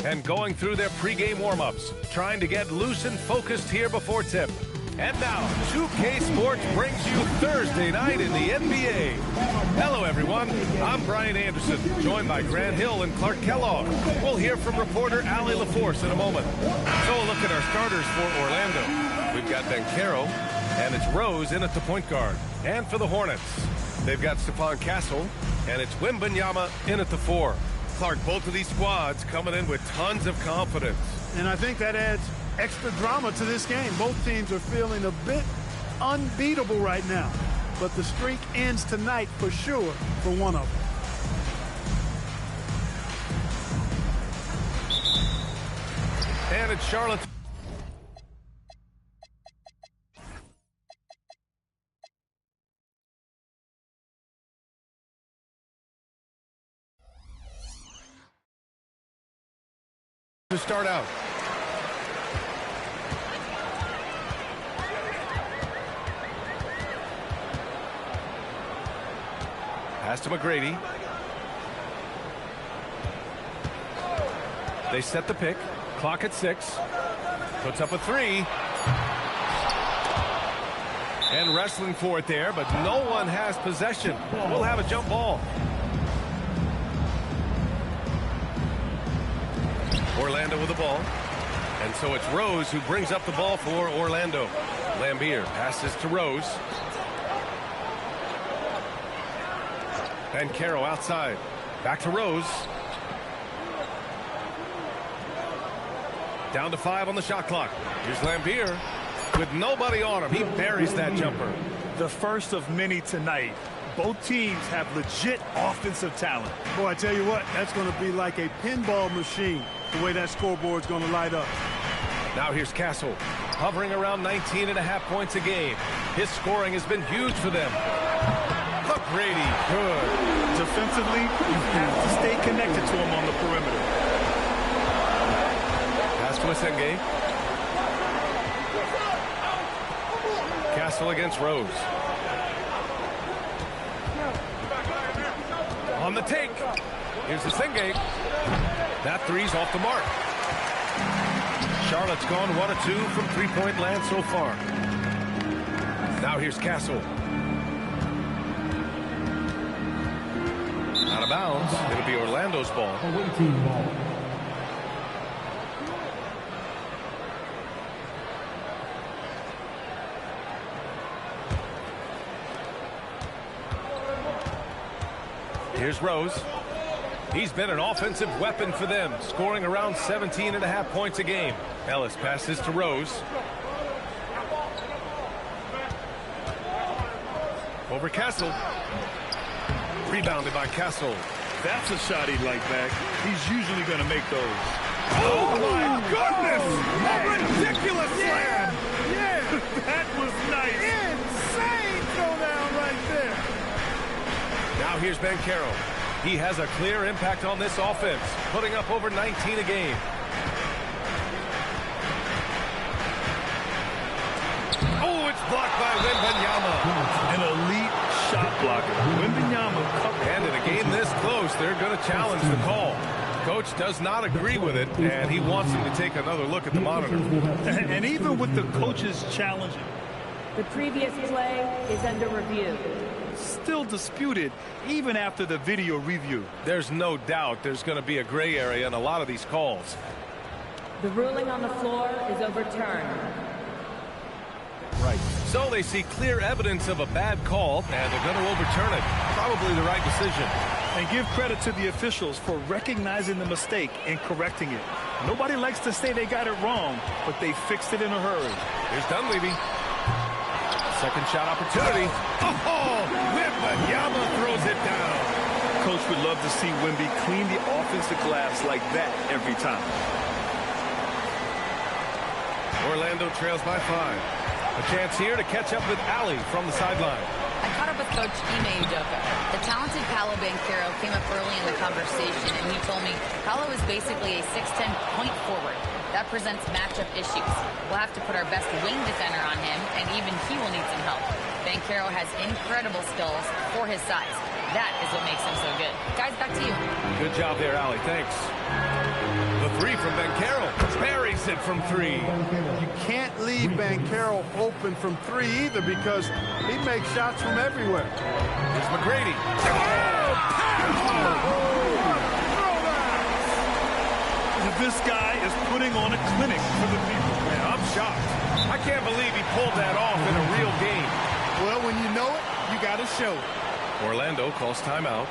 and going through their pregame warm-ups, trying to get loose and focused here before tip. And now, 2K Sports brings you Thursday night in the NBA. Hello, everyone. I'm Brian Anderson, joined by Grant Hill and Clark Kellogg. We'll hear from reporter Allie LaForce in a moment. So a look at our starters for Orlando. We've got Banchero, and it's Rose in at the point guard. And for the Hornets, they've got Stephon Castle, and it's Wemby in at the 4. Clark, both of these squads coming in with tons of confidence. And I think that adds extra drama to this game. Both teams are feeling a bit unbeatable right now. But the streak ends tonight for sure for one of them. And it's Charlotte. To start out. Pass to McGrady. They set the pick. Clock at 6. Puts up a 3. And wrestling for it there, but no one has possession. We'll have a jump ball. Orlando with the ball. And so it's Rose who brings up the ball for Orlando. Lambier passes to Rose. Banchero outside. Back to Rose. Down to 5 on the shot clock. Here's Lambier. With nobody on him, he buries that jumper. The first of many tonight. Both teams have legit offensive talent. Boy, I tell you what, that's going to be like a pinball machine, the way that scoreboard's going to light up. Now here's Castle, hovering around 19.5 points a game. His scoring has been huge for them. McGrady, good. Defensively, you have to stay connected to him on the perimeter. Pass to Senge. Castle against Rose. On the take. Here's Senge. That three's off the mark. Charlotte's gone 1 of 2 from three-point land so far. Now here's Castle. Out of bounds. It'll be Orlando's ball. Here's Rose. He's been an offensive weapon for them, scoring around 17.5 points a game. Ellis passes to Rose. Over Castle. Rebounded by Castle. That's a shot he'd like back. He's usually going to make those. Oh, my goodness! A ridiculous slam! Yeah, that was nice. Insane throwdown right there. Now here's Banchero. He has a clear impact on this offense, putting up over 19 a game. Oh, it's blocked by Wembanyama. An elite shot blocker. Wembanyama. And in a game this close, they're going to challenge the call. Coach does not agree with it, and he wants him to take another look at the monitor. And even with the coaches challenging, the previous play is under review. Still disputed even after the video review. There's no doubt there's going to be a gray area in a lot of these calls. The ruling on the floor is overturned. Right. So they see clear evidence of a bad call, and they're going to overturn it. Probably the right decision. And give credit to the officials for recognizing the mistake and correcting it. Nobody likes to say they got it wrong, but they fixed it in a hurry. Here's Dunleavy. Second shot opportunity. Oh, Wembanyama throws it down. Coach would love to see Wemby clean the offensive glass like that every time. Orlando trails by 5. A chance here to catch up with Allie from the sideline. I caught up with Coach Ime Udoka. The talented Paolo Banchero came up early in the conversation, and he told me Paolo is basically a 6'10" point forward. That presents matchup issues. We'll have to put our best wing defender on him, and even he will need some help. Banchero has incredible skills for his size. That is what makes him so good. Guys, back to you. Good job there, Allie. Thanks. The three from Banchero. Buries it from three. You can't leave Banchero open from three either because he makes shots from everywhere. Here's McGrady. This guy is putting on a clinic for the people. Man, I'm shocked. I can't believe he pulled that off in a real game. Well, when you know it, you got to show it. Orlando calls timeout.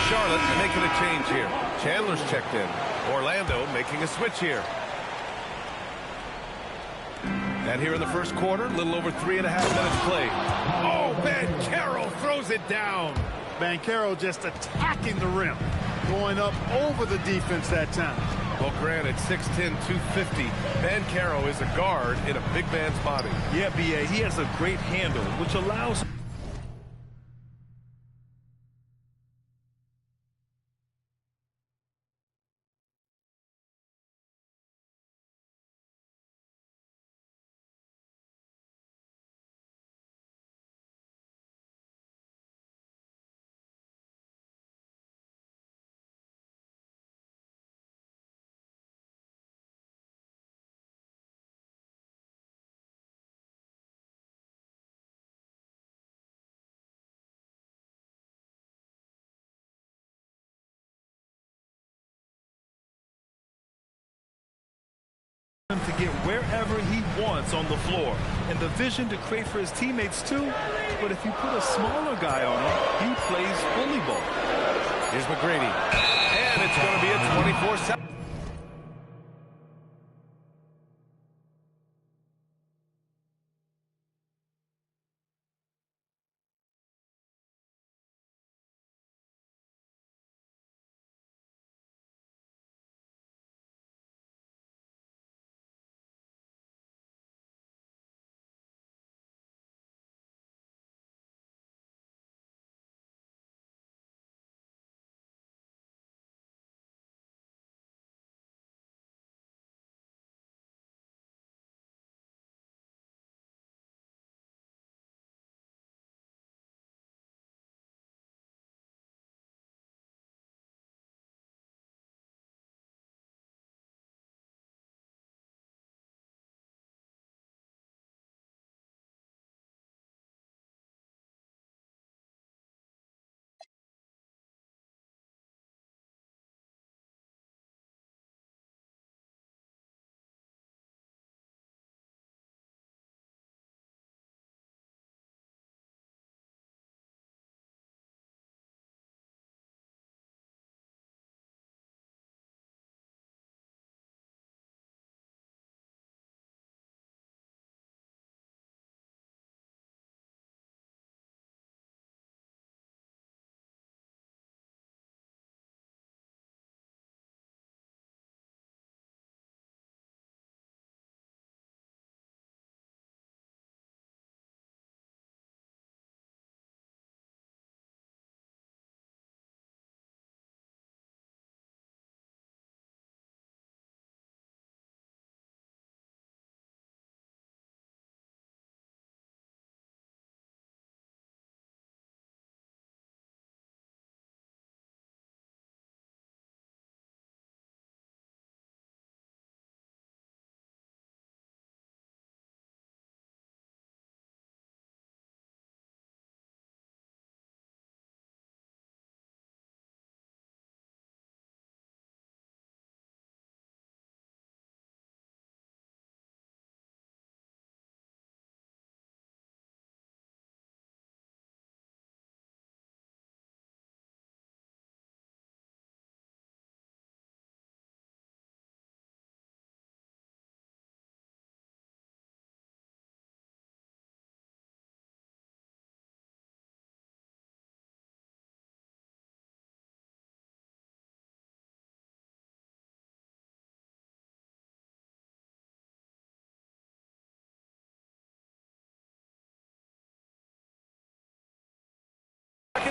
Charlotte making a change here. Chandler's checked in. Orlando making a switch here. And here in the first quarter, a little over 3.5 minutes played. Oh, Banchero throws it down. Banchero just attacking the rim, going up over the defense that time. Well, granted, 6'10", 250. Banchero is a guard in a big man's body. Yeah, B.A., he has a great handle, which allows him to get wherever he wants on the floor, and the vision to create for his teammates too. But if you put a smaller guy on him, he plays bully ball. Here's McGrady. And it's going to be a 24-7.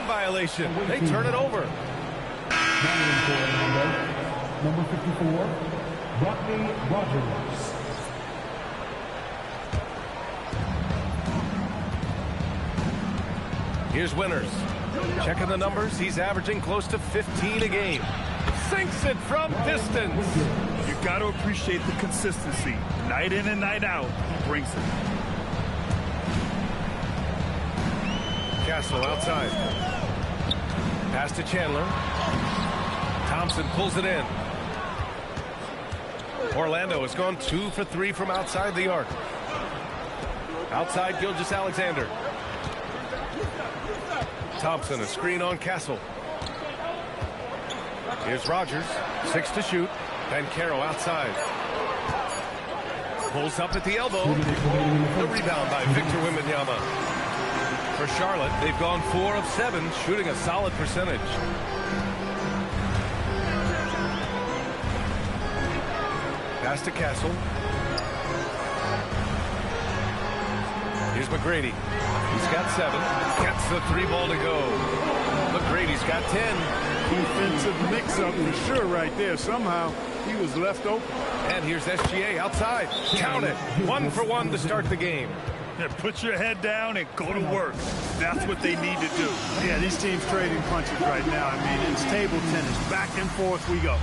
violation. They turn it over. Number 54, Rodney Rogers. Here's Winters. Checking the numbers. He's averaging close to 15 a game. Sinks it from distance. You got to appreciate the consistency. Night in and night out, he brings it. Castle outside. Pass to Chandler. Thompson pulls it in. Orlando has gone 2 for 3 from outside the arc. Outside Gilgeous-Alexander. Thompson, a screen on Castle. Here's Rogers, 6 to shoot. Banchero outside. Pulls up at the elbow. The rebound by Victor Wembanyama. For Charlotte, they've gone 4 of 7, shooting a solid percentage. Pass to Castle. Here's McGrady. He's got 7. Gets the 3-ball to go. McGrady's got 10. Defensive mix-up for sure right there. Somehow he was left open. And here's SGA outside. Count it. 1 for 1 to start the game. Yeah, put your head down and go to work. That's what they need to do. Yeah, these teams trading punches right now. I mean, it's table tennis. Back and forth we go.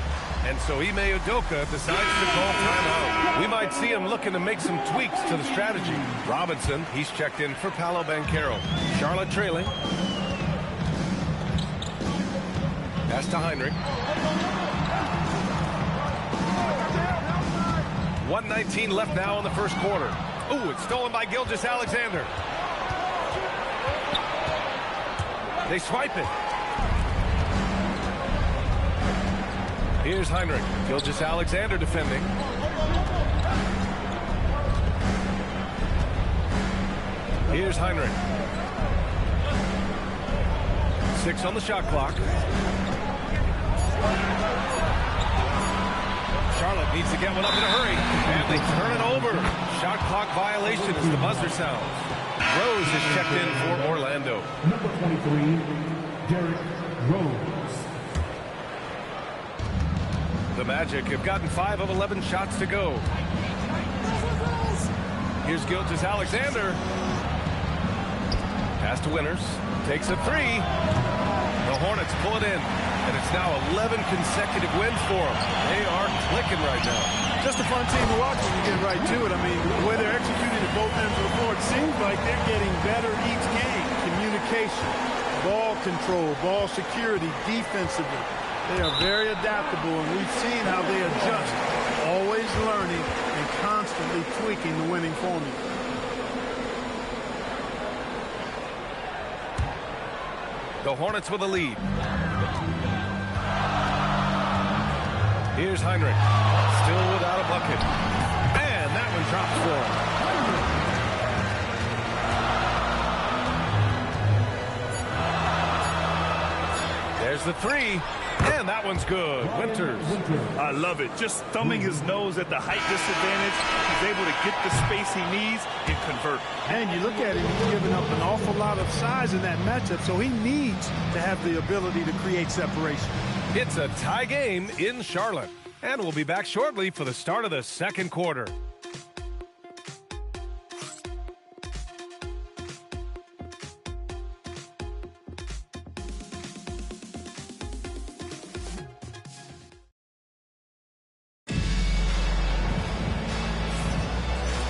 And so Ime Udoka decides to call timeout. We might see him looking to make some tweaks to the strategy. Robinson, he's checked in for Paolo Banchero. Charlotte trailing. Pass to Heinrich. 1:19 left now in the first quarter. Ooh, it's stolen by Gilgeous-Alexander. They swipe it. Here's Heinrich. Gilgeous-Alexander defending. Here's Heinrich. 6 on the shot clock. Charlotte needs to get one up in a hurry. And they turn it over. Shot clock violation as the buzzer sounds. Rose is checked in for Orlando. Number 23, Derrick Rose. The Magic have gotten 5 of 11 shots to go. Here's Gilgeous-Alexander. Pass to Winters. Takes a 3. The Hornets pull it in. And it's now 11 consecutive wins for them. They are clicking right now. Just a fun team to watch when you get right to it. I mean, the way they're executing at both ends of the floor, it seems like they're getting better each game. Communication, ball control, ball security, defensively. They are very adaptable, and we've seen how they adjust, always learning and constantly tweaking the winning formula. The Hornets with a lead. Here's Heinrich. Still without a bucket. And that one drops for him. There's the 3. And that one's good. Winters. I love it. Just thumbing his nose at the height disadvantage. He's able to get the space he needs and convert. And you look at him, he's giving up an awful lot of size in that matchup, so he needs to have the ability to create separation. It's a tie game in Charlotte. And we'll be back shortly for the start of the second quarter.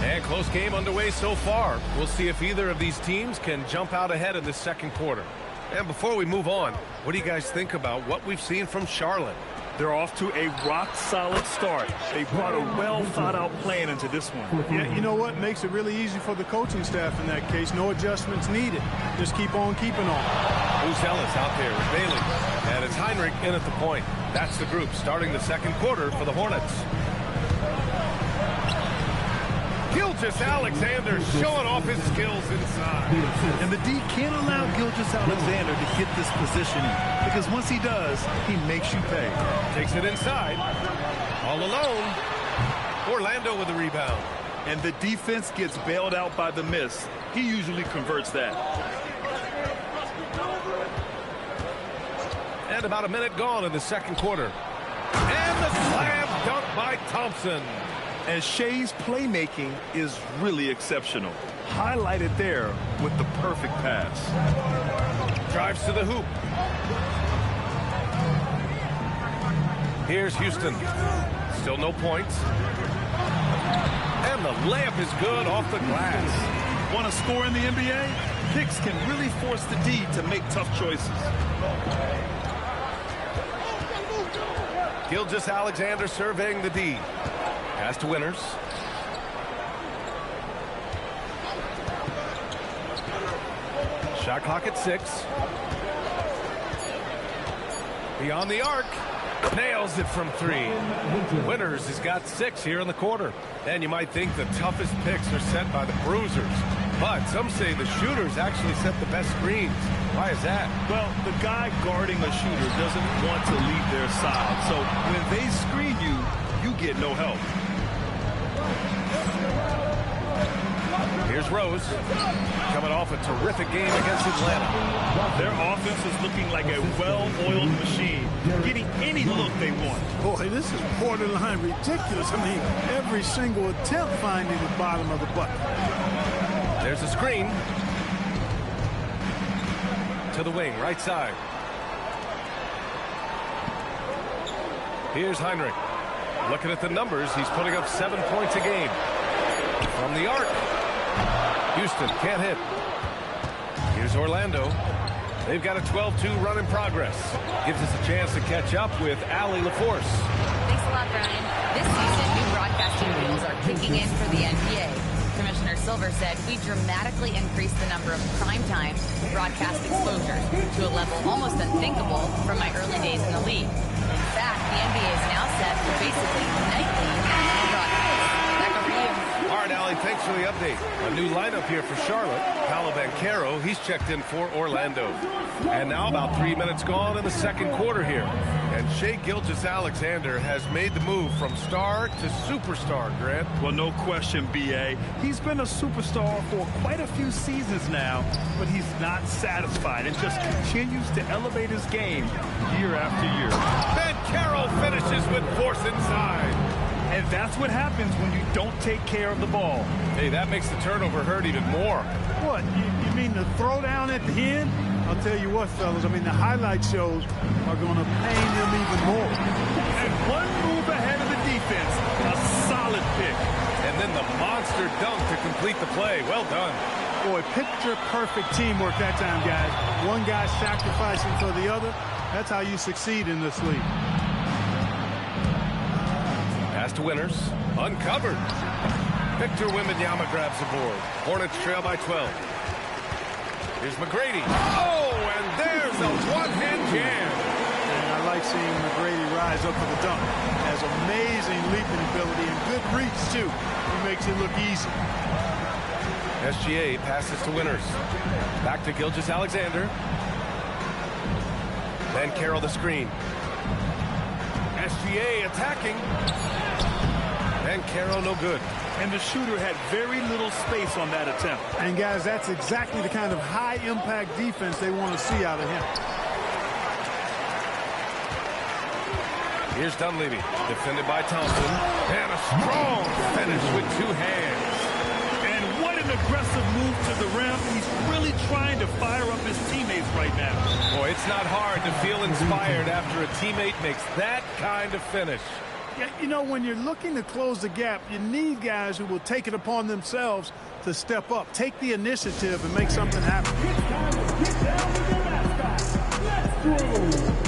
And close game underway so far. We'll see if either of these teams can jump out ahead in the second quarter. And before we move on, what do you guys think about what we've seen from Charlotte? They're off to a rock-solid start. They brought a well-thought-out plan into this one. Yeah, you know what? Makes it really easy for the coaching staff in that case. No adjustments needed. Just keep on keeping on. Who's Ellis out there with Bailey? And it's Heinrich in at the point. That's the group starting the second quarter for the Hornets. Gilgeous-Alexander showing off his skills inside. And the D can't allow Gilgeous-Alexander to hit this positioning, because once he does, he makes you pay. Takes it inside. All alone. Orlando with the rebound. And the defense gets bailed out by the miss. He usually converts that. And about a minute gone in the second quarter. And the slam dunk by Thompson. And Shea's playmaking is really exceptional. Highlighted there with the perfect pass. Drives to the hoop. Here's Houston. Still no points. And the layup is good off the glass. Want to score in the NBA? Picks can really force the D to make tough choices. Gilgeous-Alexander surveying the D. Pass to Winters. Shot clock at 6. Beyond the arc. Nails it from 3. Winters has got 6 here in the quarter. And you might think the toughest picks are set by the bruisers. But some say the shooters actually set the best screens. Why is that? Well, the guy guarding a shooter doesn't want to leave their side. So when they screen you, you get no help. Here's Rose, coming off a terrific game against Atlanta. Their offense is looking like a well-oiled machine, getting any look they want. Boy, this is borderline ridiculous. I mean, every single attempt finding the bottom of the bucket. There's a screen. To the wing, right side. Here's Heinrich. Looking at the numbers, he's putting up 7 points a game. From the arc. Houston can't hit. Here's Orlando. They've got a 12-2 run in progress. Gives us a chance to catch up with Allie LaForce. Thanks a lot, Brian. This season, new broadcasting rules are kicking in for the NBA. Commissioner Silver said we dramatically increased the number of primetime broadcast exposures to a level almost unthinkable from my early days in the league. In fact, the NBA is now set for basically nightly broadcasts. Back over to you. All right, Allie, thanks for the update. A new lineup here for Charlotte. Paolo Banchero, he's checked in for Orlando. And now about 3 minutes gone in the second quarter here. And Shai Gilgeous-Alexander has made the move from star to superstar, Grant. Well, no question, B.A. He's been a superstar for quite a few seasons now, but he's not satisfied and just continues to elevate his game year after year. Banchero finishes with force inside. And that's what happens when you don't take care of the ball. Hey, that makes the turnover hurt even more. What, you mean the throwdown at the end? I'll tell you what, fellas, I mean, the highlight shows are going to pain him even more. And one move ahead of the defense, a solid pick. And then the monster dunk to complete the play. Well done. Boy, picture-perfect teamwork that time, guys. One guy sacrificing for the other. That's how you succeed in this league. Pass to Winters. Uncovered. Victor Wembanyama grabs the board. Hornets trail by 12. Here's McGrady. Oh, and there's a one-hand jam. And I like seeing McGrady rise up for the dunk. Has amazing leaping ability and good reach, too. He makes it look easy. SGA passes to Winters. Back to Gilgeous-Alexander. Banchero the screen. SGA attacking. Banchero no good. And the shooter had very little space on that attempt. And, guys, that's exactly the kind of high-impact defense they want to see out of him. Here's Dunleavy, defended by Thompson. And a strong finish with 2 hands. And what an aggressive move to the rim. He's really trying to fire up his teammates right now. Boy, it's not hard to feel inspired after a teammate makes that kind of finish. Yeah, you know, when you're looking to close the gap, you need guys who will take it upon themselves to step up, take the initiative, and make something happen. It's time to get down to the mascot. Let's go.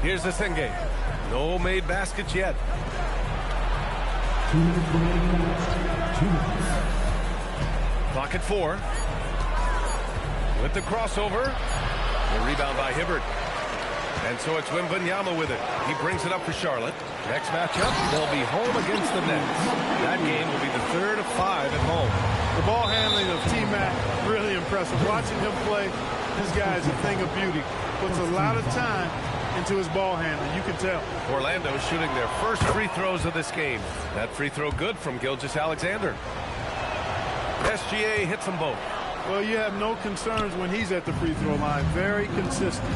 Here's the Senge. No made baskets yet. 2 minutes remaining. 2 minutes. Clock at 4. With the crossover. The rebound by Hibbert. And so it's Wembanyama with it. He brings it up for Charlotte. Next matchup, they'll be home against the Nets. That game will be the 3rd of 5 at home. The ball handling of T-Mac, really impressive. Watching him play, this guy is a thing of beauty. Puts a lot of time into his ball handling. You can tell. Orlando shooting their first free throws of this game. That free throw good from Gilgeous-Alexander. SGA hits them both. Well, you have no concerns when he's at the free throw line. Very consistent.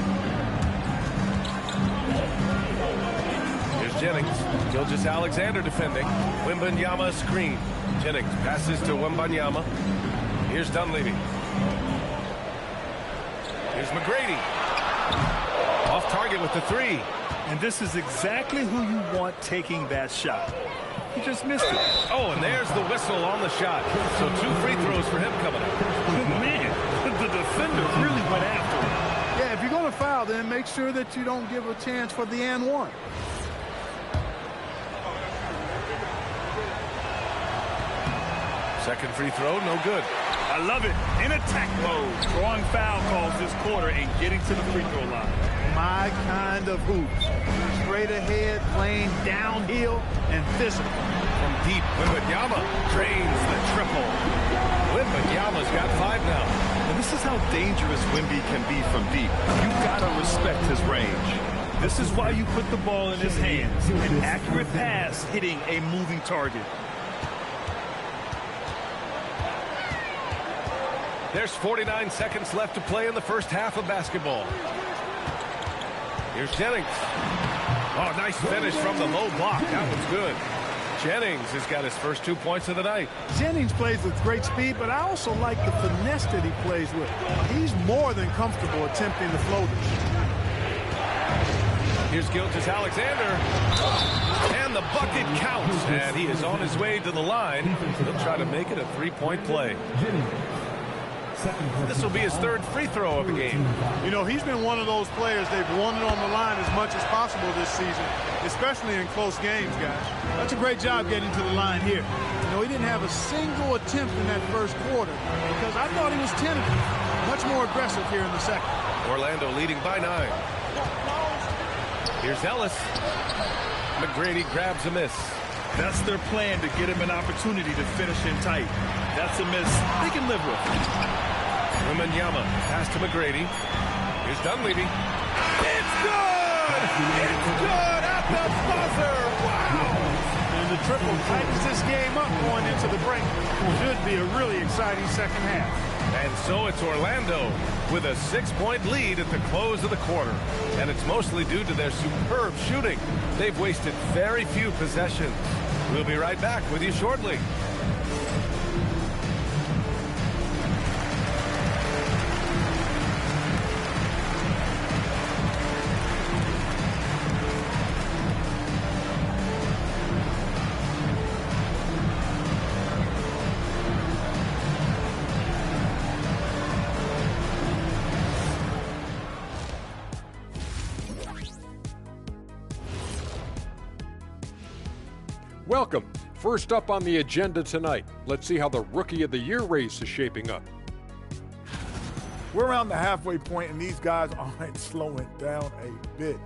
Here's Jennings. Gilgeous-Alexander defending. Wembanyama screen. Jennings passes to Wembanyama. Here's Dunleavy. Here's McGrady. Off target with the three. And this is exactly who you want taking that shot. He just missed it. Oh, and there's the whistle on the shot. So 2 free throws for him coming up. Man, the defender really went after him. Yeah, if you're going to foul, then make sure that you don't give a chance for the and one. Second free throw, no good. I love it. In attack mode. Drawing foul calls this quarter and getting to the free throw line. My kind of hoops. Straight ahead, playing downhill, and physical. From deep, Wembanyama drains the triple. Wembanyama's got 5 now. And this is how dangerous Wemby can be from deep. You gotta respect his range. This is why you put the ball in his hands. An accurate pass hitting a moving target. There's 49 seconds left to play in the first half of basketball. Here's Jennings. Oh, nice finish from the low block. That was good. Jennings has got his first 2 points of the night. Jennings plays with great speed, but I also like the finesse that he plays with. He's more than comfortable attempting the floaters. Here's Gilgeous-Alexander. And the bucket counts. And he is on his way to the line. He'll try to make it a 3-point play. This will be his 3rd free throw of the game. You know, he's been one of those players they've wanted on the line as much as possible this season, especially in close games, guys. That's a great job getting to the line here. You know, he didn't have a single attempt in that first quarter because I thought he was tentative. Much more aggressive here in the second. Orlando leading by 9. Here's Ellis. McGrady grabs a miss. That's their plan to get him an opportunity to finish in tight. That's a miss they can live with. Wembanyama pass to McGrady. Here's Dunleavy. It's good! It's good at the buzzer! Wow! And the triple tightens this game up going into the break. Should be a really exciting second half. And so it's Orlando with a 6-point lead at the close of the quarter. And it's mostly due to their superb shooting. They've wasted very few possessions. We'll be right back with you shortly. Welcome. First up on the agenda tonight, let's see how the Rookie of the Year race is shaping up. We're around the halfway point, and these guys aren't slowing down a bit.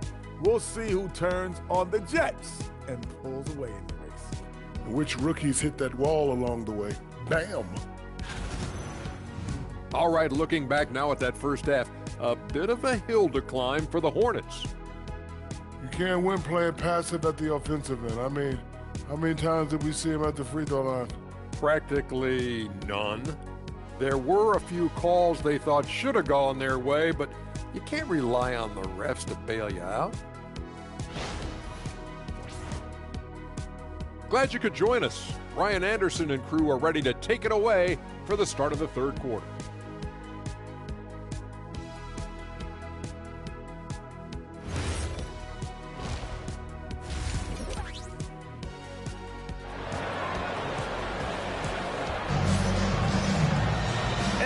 We'll see who turns on the Jets and pulls away in the race. Which rookies hit that wall along the way? Bam! All right, looking back now at that first half, a bit of a hill to climb for the Hornets. You can't win playing passive at the offensive end. I mean, how many times did we see him at the free throw line? Practically none. There were a few calls they thought should have gone their way, but you can't rely on the refs to bail you out. Glad you could join us. Ryan Anderson and crew are ready to take it away for the start of the third quarter.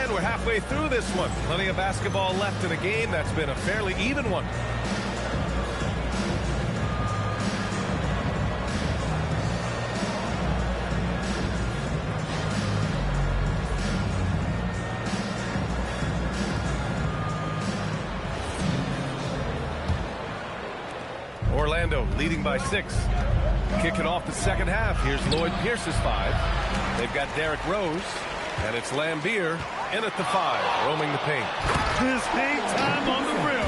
We're halfway through this one. Plenty of basketball left in a game that's been a fairly even one. Orlando leading by 6. Kicking off the second half. Here's Lloyd Pierce's 5. They've got Derrick Rose. And it's Lambeer in at the 5, roaming the paint. His hang time on the rim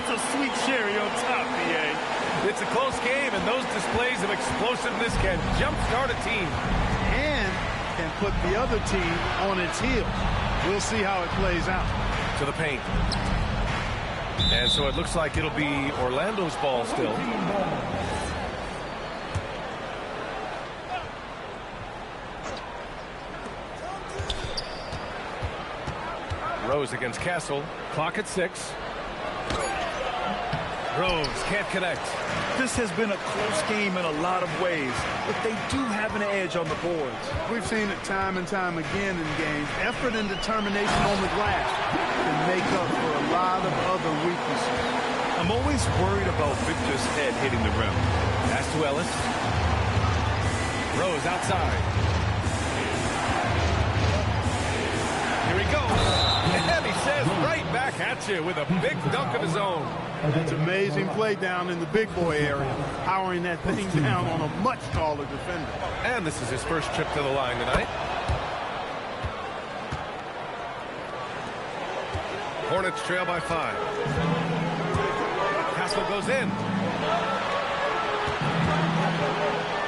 puts a sweet cherry on top, BA. It's a close game, and those displays of explosiveness can jumpstart a team. And can put the other team on its heels. We'll see how it plays out. To the paint. And so it looks like it'll be Orlando's ball still. Rose against Castle. Clock at 6. Rose can't connect. This has been a close game in a lot of ways, but they do have an edge on the boards. We've seen it time and time again in games. Effort and determination on the glass can make up for a lot of other weaknesses. I'm always worried about Victor's head hitting the rim. Pass to Ellis. Rose outside. Here he goes. And he says right back at you with a big dunk of his own. That's amazing play down in the big boy area, powering that thing down on a much taller defender. And this is his first trip to the line tonight. Hornets trail by 5. Castle goes in.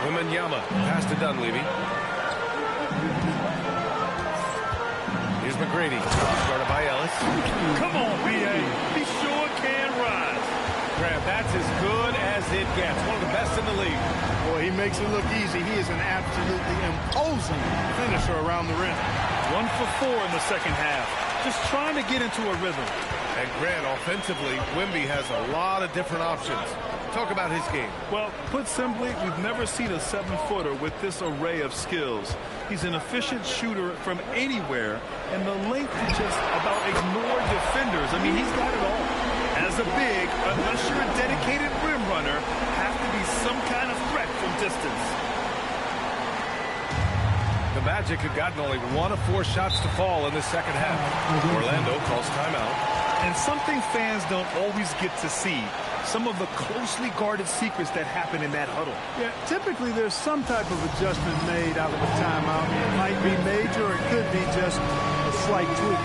Wemby pass to Dunleavy. Here's McGrady, started by Ellis. Come on, B.A. He sure can rise. Grant, that's as good as it gets. One of the best in the league. Boy, he makes it look easy. He is an absolutely imposing finisher around the rim. 1 for 4 in the second half. Just trying to get into a rhythm. And Grant, offensively, Wemby has a lot of different options. Talk about his game. Well, put simply, we've never seen a 7-footer with this array of skills. He's an efficient shooter from anywhere, and the length to just about ignore defenders. I mean, he's got it all. As a big, unless you're a dedicated rim runner, have to be some kind of threat from distance. The Magic had gotten only 1 of 4 shots to fall in the second half. Orlando calls timeout. And something fans don't always get to see. Some of the closely guarded secrets that happen in that huddle. Yeah, typically there's some type of adjustment made out of a timeout. It might be major or it could be just a slight tweak.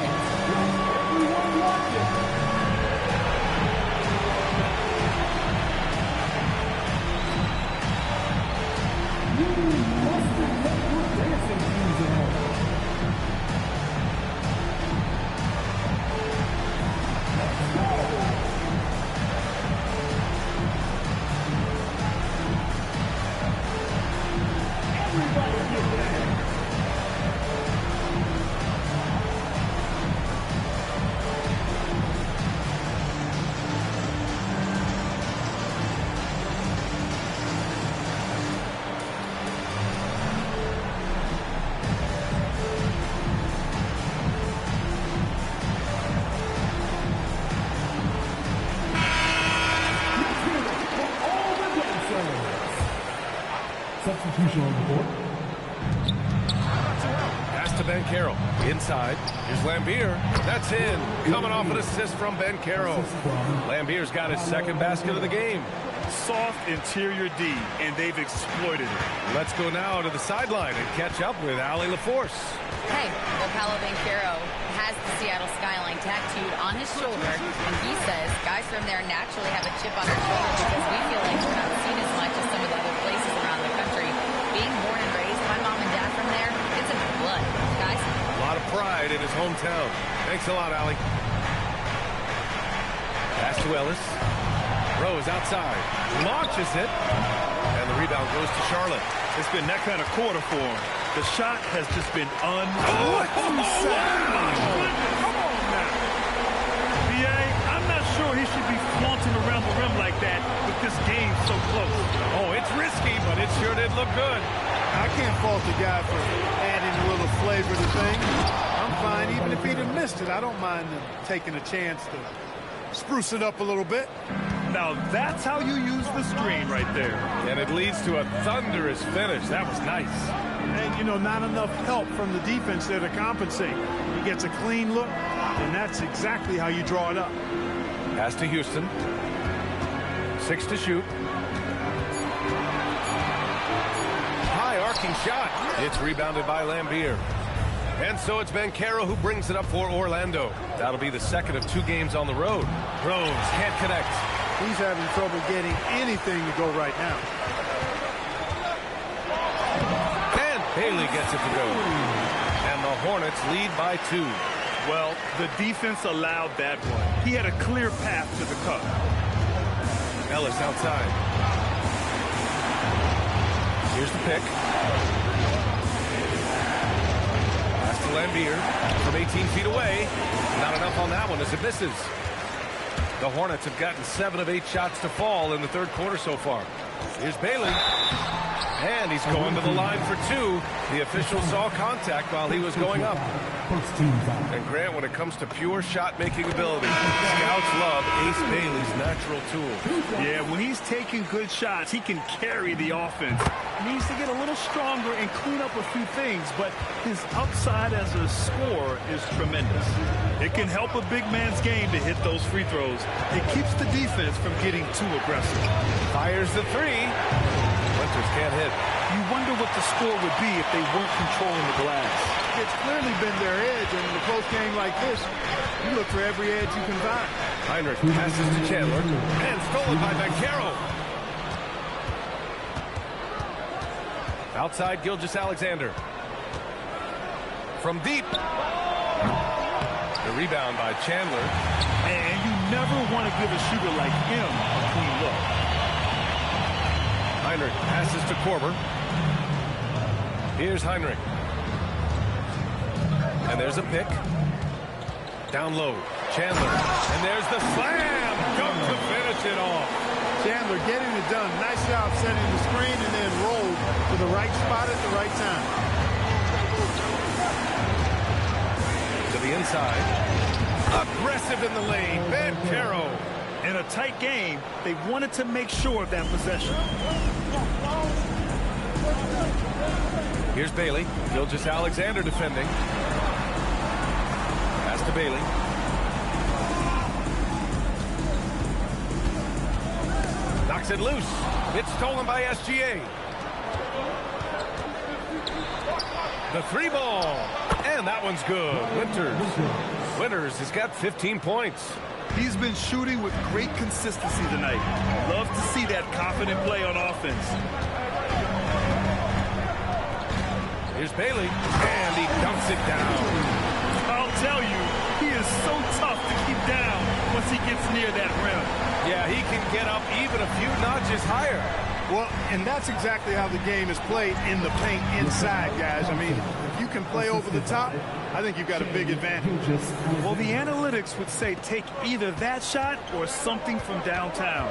Substitution on the board. Pass to Banchero. Inside. Here's Lambier. That's in. Coming off an assist from Banchero. Lambier's got his second basket of the game. Soft interior D, and they've exploited it. Let's go now to the sideline and catch up with Allie LaForce. Hey, well, Paolo Banchero has the Seattle skyline tattooed on his shoulder, and he says guys from there naturally have a chip on their shoulder because we feel like we're not seen as much as some of the other places around the country. Being born and raised, my mom and dad from there, it's in my blood. Guys? A lot of pride in his hometown. Thanks a lot, Allie. Pass to Ellis. Rose outside. Launches it. And the rebound goes to Charlotte. It's been that kind of quarter for him. The shot has just been what you say? Come on now. B.A., I'm not sure he should be flaunting around the rim like that with this game so close. Oh, it's risky, but it sure did look good. I can't fault the guy for adding a little flavor to things. I'm fine even if he'd have missed it. I don't mind him taking a chance to spruce it up a little bit. Now that's how you use the screen right there. And it leads to a thunderous finish. That was nice. And, you know, not enough help from the defense there to compensate. He gets a clean look, and that's exactly how you draw it up. Pass to Houston. 6 to shoot. High arcing shot. It's rebounded by Lambier. And so it's Banchero who brings it up for Orlando. That'll be the second of 2 games on the road. Rose can't connect. He's having trouble getting anything to go right now. And Bailey gets it to go. And the Hornets lead by 2. Well, the defense allowed that one. He had a clear path to the cup. Ellis outside. Here's the pick. Pass to Lambier from 18 feet away. Not enough on that one as it misses. The Hornets have gotten 7 of 8 shots to fall in the third quarter so far. Here's Bailey. And he's going to the line for 2. The official saw contact while he was going up. And Grant, when it comes to pure shot-making ability, scouts love Ace Bailey's natural tool. Yeah, when he's taking good shots, he can carry the offense. He needs to get a little stronger and clean up a few things, but his upside as a scorer is tremendous. It can help a big man's game to hit those free throws. It keeps the defense from getting too aggressive. Fires the 3. Winters can't hit. You wonder what the score would be if they weren't controlling the glass. It's clearly been their edge, and in a close game like this, you look for every edge you can find. Heinrich passes to Chandler, and stolen by Banchero. Outside, Gilgeous-Alexander. From deep. The rebound by Chandler. And you never want to give a shooter like him a clean look. Heinrich passes to Korver. Here's Heinrich. And there's a pick. Down low. Chandler. And there's the slam. Dunk to finish it off. Chandler getting it done. Nice job setting the screen and then rolled to the right spot at the right time. To the inside. Aggressive in the lane. Banchero. In a tight game, they wanted to make sure of that possession. Here's Bailey. Gilgeous-Alexander defending. Pass to Bailey. Knocks it loose. It's stolen by SGA. The 3 ball. And that one's good. Winters has got 15 points. He's been shooting with great consistency tonight. Love to see that confident play on offense. Here's Bailey, and he dumps it down. I'll tell you, he is so tough to keep down once he gets near that rim. Yeah, he can get up even a few notches higher. Well, and that's exactly how the game is played in the paint inside, guys. I mean, if you can play over the top, I think you've got a big advantage. Well, the analytics would say take either that shot or something from downtown.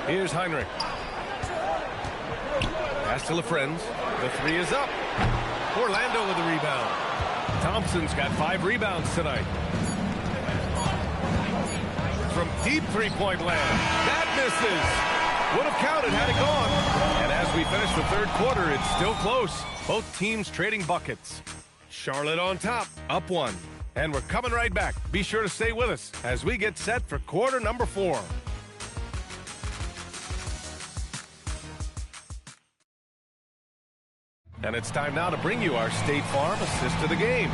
Here's Heinrich. Pass to LaFrenz. The 3 is up. Orlando with the rebound. Thompson's got 5 rebounds tonight. From deep 3-point land. That misses. Would have counted had it gone. And as we finish the third quarter, it's still close. Both teams trading buckets. Charlotte on top, up 1. And we're coming right back. Be sure to stay with us as we get set for quarter number 4. And it's time now to bring you our State Farm assist of the game.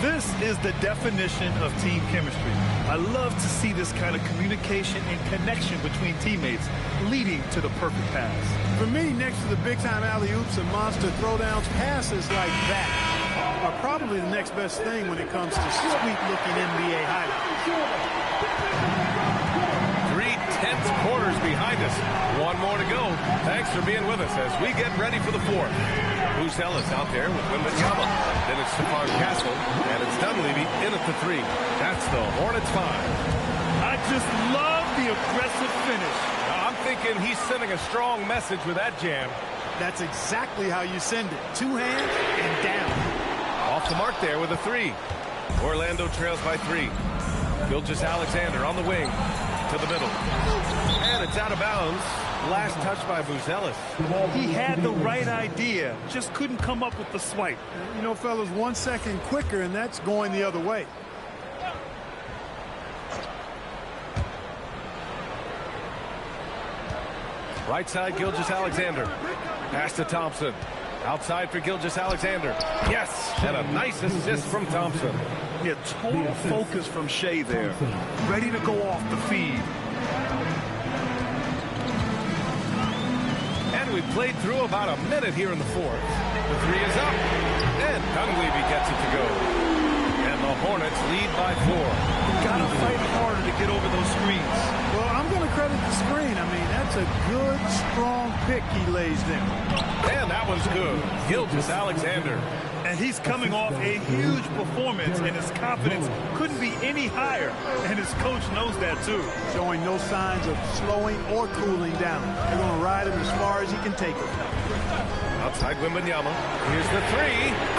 This is the definition of team chemistry. I love to see this kind of communication and connection between teammates leading to the perfect pass. For me, next to the big-time alley-oops and monster throwdowns, passes like that are probably the next best thing when it comes to sweet-looking NBA highlights. 3 tense quarters behind us. 1 more to go. Thanks for being with us as we get ready for the 4th. Bruce Ellis out there with Wemby. Then it's Stephon Castle, and it's Dunleavy in at the 3. That's the Hornets 5. I just love the aggressive finish. I'm thinking he's sending a strong message with that jam. That's exactly how you send it. 2 hands and down. Off the mark there with a 3. Orlando trails by 3. Gilgeous-Alexander on the wing to the middle. And it's out of bounds. Last touch by Buzelis. He had the right idea, just couldn't come up with the swipe. You know, fellas, 1 second quicker, and that's going the other way. Right side, Gilgeous-Alexander. Pass to Thompson. Outside for Gilgeous-Alexander. Yes, and a nice assist from Thompson. Yeah, total focus from Shea there. Ready to go off the feed. And we've played through about a minute here in the fourth. The three is up, and Dunleavy gets it to go. And the Hornets lead by 4. Gotta fight harder to get over those screens. Well, I'm going to credit the screen. I mean, that's a good, strong pick he lays there. And that one's good. Gilgeous-Alexander. And he's coming off a huge performance, and his confidence couldn't be any higher. And his coach knows that, too. Showing no signs of slowing or cooling down. They're going to ride him as far as he can take him. Outside Wembanyama. Here's the 3.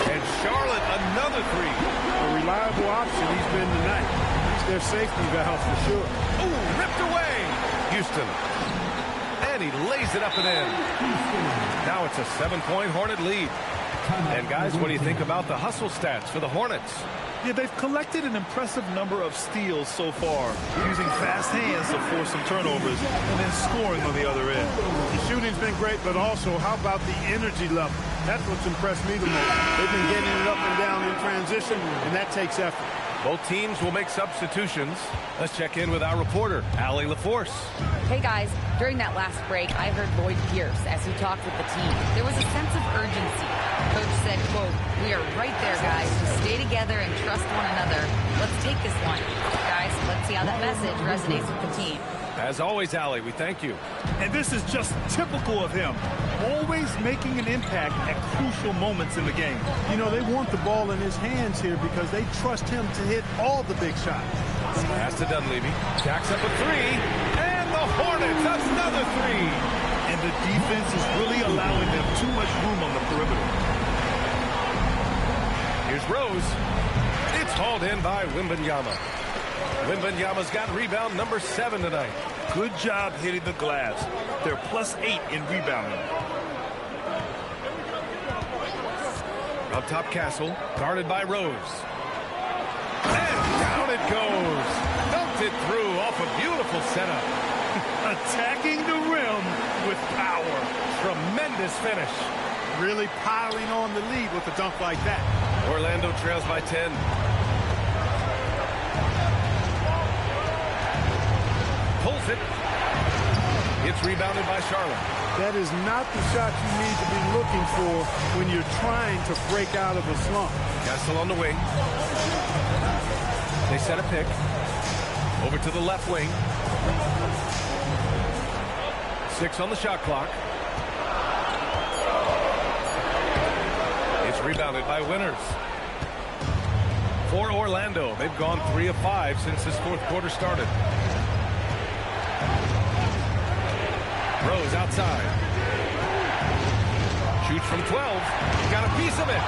And Charlotte, another 3. A reliable option he's been tonight. He's their safety valve for sure. Ooh, ripped away. Houston. And he lays it up and in. Now it's a 7-point Hornet lead. And guys, what do you think about the hustle stats for the Hornets? Yeah, they've collected an impressive number of steals so far, using fast hands to force some turnovers and then scoring on the other end. The shooting's been great, but also how about the energy level? That's what's impressed me the most. They've been getting it up and down in transition, and that takes effort. Both teams will make substitutions. Let's check in with our reporter, Allie LaForce. Hey guys, during that last break, I heard Lloyd Pierce as he talked with the team. There was a sense of urgency. Coach said, quote, "We are right there, guys. To stay together and trust one another. Let's take this one." Guys, let's see how that message resonates with the team. As always, Allie, we thank you. And this is just typical of him. Always making an impact at crucial moments in the game. You know, they want the ball in his hands here because they trust him to hit all the big shots. Pass to Dunleavy. Jacks up a 3. And the Hornets, another 3. And the defense is really allowing them too much room on the perimeter. Here's Rose. It's hauled in by Wembanyama. Wembanyama's got rebound number 7 tonight. Good job hitting the glass. They're +8 in rebounding. Up top, Castle, guarded by Rose. And down it goes. Dumped it through off a beautiful setup. Attacking the rim with power. Tremendous finish. Really piling on the lead with a dunk like that. Orlando trails by 10. Pulls it. It's rebounded by Charlotte. That is not the shot you need to be looking for when you're trying to break out of a slump. Castle on the wing. They set a pick. Over to the left wing. 6 on the shot clock. It's rebounded by Winters. For Orlando, they've gone 3 of 5 since this fourth quarter started. Rose outside. Shoots from 12. Got a piece of it.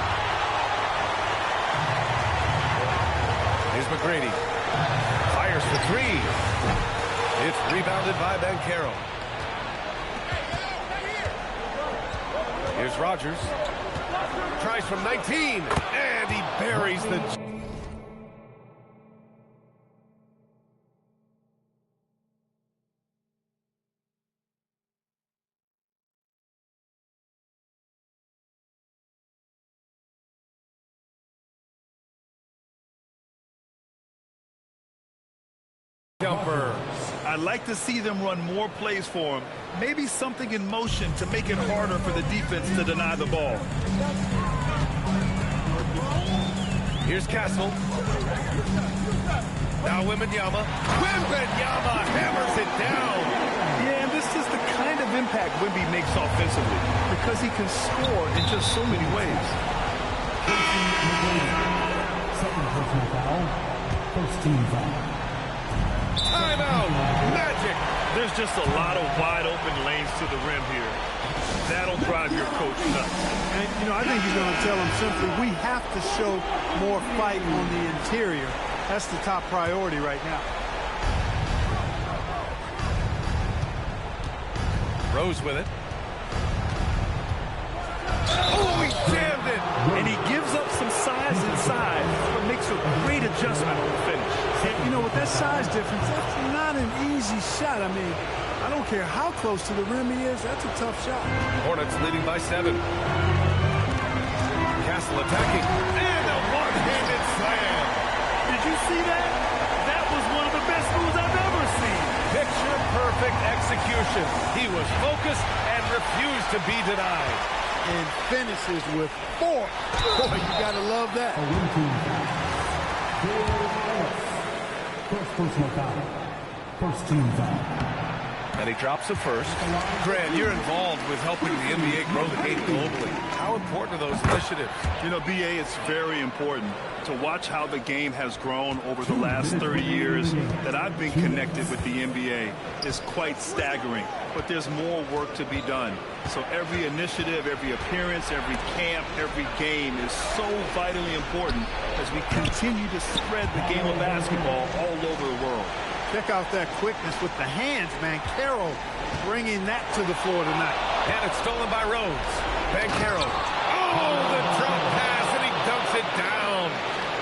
Here's McGrady. Fires for 3. It's rebounded by Banchero. Here's Rogers. Tries from 19. And he buries the... jumper. I'd like to see them run more plays for him. Maybe something in motion to make it harder for the defense to deny the ball. Here's Castle. Now Wembanyama. Wembanyama hammers it down. Yeah, and this is the kind of impact Wemby makes offensively because he can score in just so many ways. Second personal foul. First team foul. Timeout. Magic. There's just a lot of wide open lanes to the rim here. That'll drive your coach nuts. And, you know, I think he's going to tell them simply, we have to show more fight on the interior. That's the top priority right now. Rose with it. Oh, he jammed it. And he gives up some size inside, but makes a great adjustment on the finish. And, you know, with that size difference, that's not an easy shot. I mean, I don't care how close to the rim he is. That's a tough shot. Hornets leading by 7. Castle attacking. And a one-handed slam. Did you see that? That was one of the best moves I've ever seen. Picture-perfect execution. He was focused and refused to be denied. And finishes with force. Boy, you gotta love that. First personal foul. First team foul. And he drops a first. Grant, you're involved with helping the NBA grow the game globally. How important are those initiatives? You know, BA, it's very important to watch how the game has grown over the last 30 years that I've been connected with the NBA. Is quite staggering, but there's more work to be done. So every initiative, every appearance, every camp, every game is so vitally important as we continue to spread the game of basketball all over the world. Check out that quickness with the hands, man. Banchero bringing that to the floor tonight. And it's stolen by Rose. Banchero. Oh, the drop pass, and he dumps it down.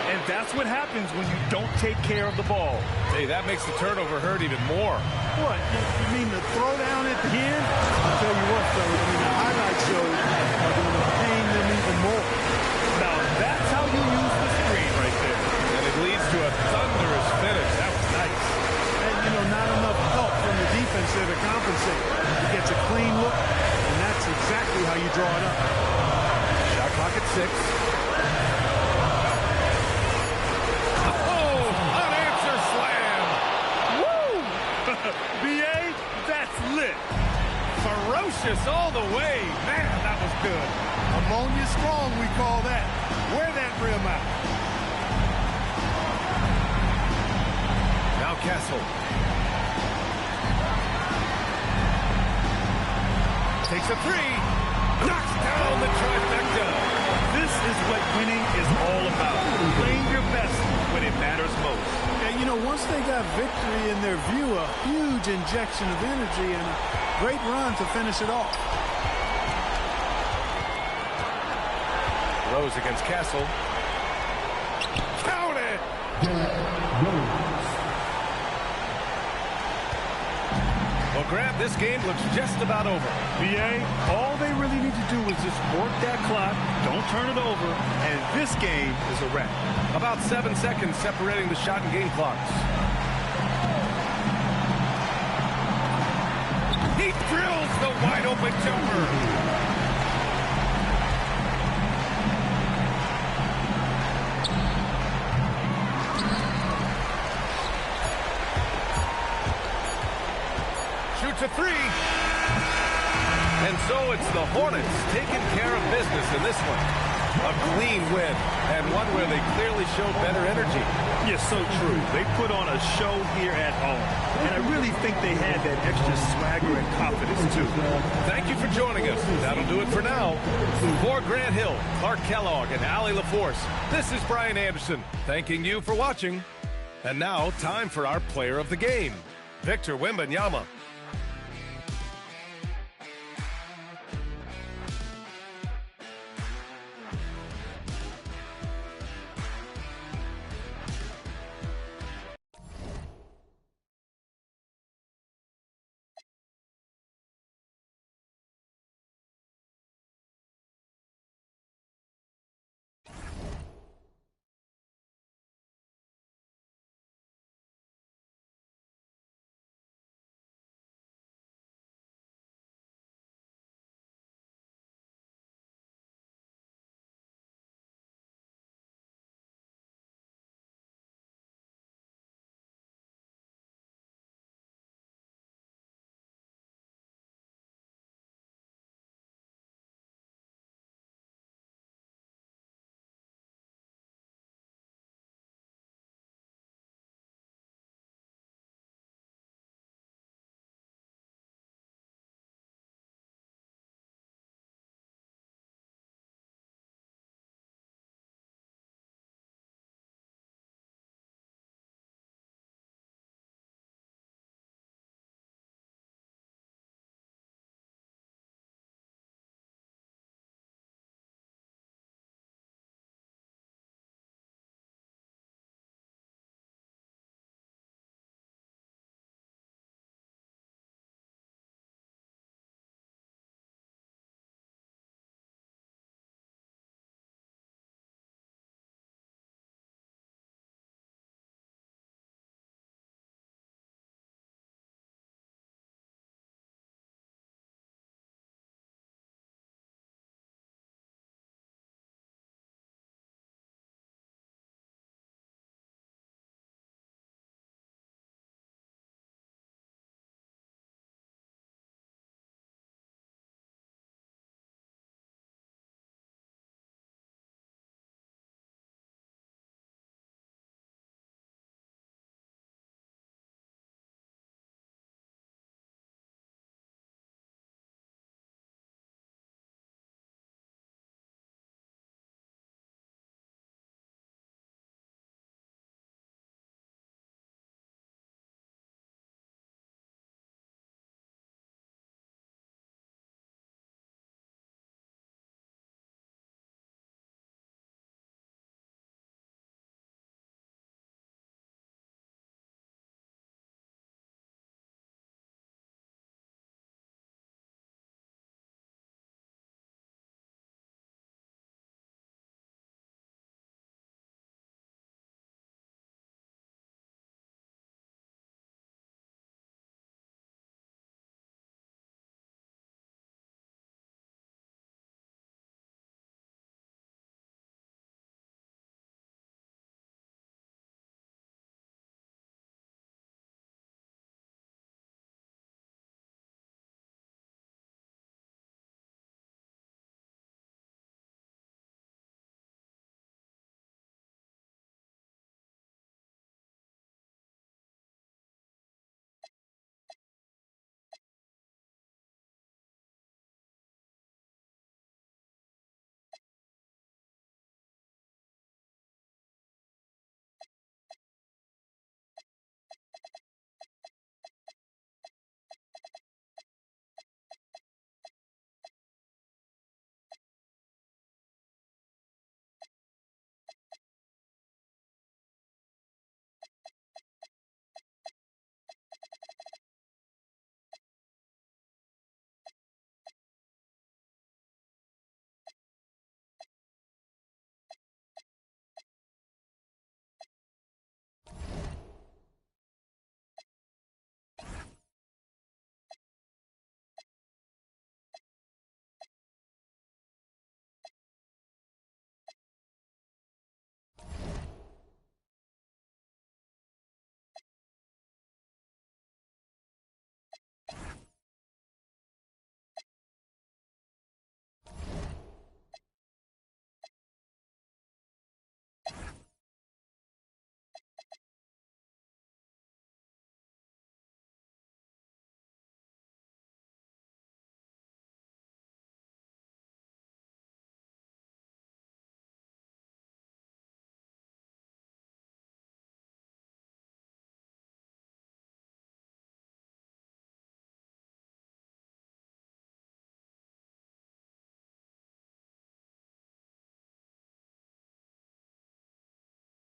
And that's what happens when you don't take care of the ball. Hey, that makes the turnover hurt even more. What? You mean the throw down at the end? I'll tell you what, fellas. I mean, the highlight shows are going to pain them even more. Now, that's how you use the screen right there. And it leads to a thunderous finish. That was nice. And, you know, not enough help from the defense there to compensate. He gets a clean look, and that's exactly how you draw it up. Shot clock at 6. Oh, unanswered slam. Woo! BA, that's lit. Ferocious all the way. Man, that was good. Ammonia strong, we call that. Wear that rim out. Now Castle. Takes a 3. Knocks down the trifecta. This is what winning is all about. Playing your best when it matters most. And, you know, once they got victory in their view, a huge injection of energy and a great run to finish it off. Rose against Castle. Count it! Well, Grant, this game looks just about over. BA, all they really need to do is just work that clock, don't turn it over, and this game is a wrap. About 7 seconds separating the shot and game clocks. He drills the wide open jumper. Shoots a 3. And so it's the Hornets taking care of business in this one. A clean win, and one where they clearly showed better energy. Yes, so true. They put on a show here at home. And I really think they had that extra swagger and confidence, too. Thank you for joining us. That'll do it for now. For Grant Hill, Clark Kellogg, and Allie LaForce, this is Brian Anderson, thanking you for watching. And now, time for our player of the game, Victor Wembanyama.